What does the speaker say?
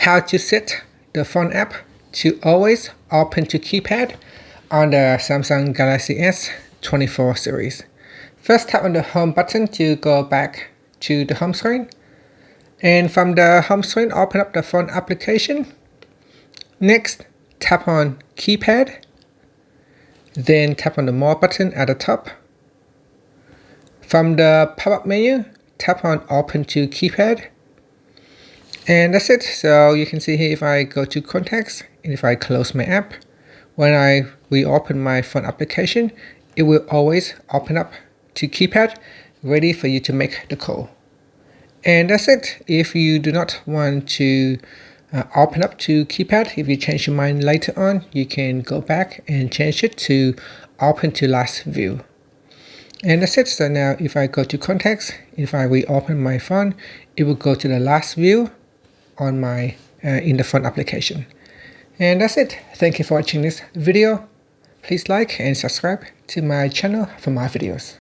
how to set the phone app to always open to keypad on the Samsung Galaxy S24 series. First, tap on the home button to go back to the home screen. And from the home screen, open up the phone application. Next, tap on Keypad. Then tap on the More button at the top. From the pop-up menu, tap on Open to Keypad. And that's it. So you can see here, if I go to Contacts and if I close my app, when I reopen my phone application, it will always open up to keypad, ready for you to make the call. And that's it. If you do not want to open up to keypad, if you change your mind later on, you can go back and change it to open to last view. And that's it. So now if I go to Contacts, if I reopen my phone, it will go to the last view on my in the phone application. And that's it. Thank you for watching this video. Please like and subscribe to my channel for more videos.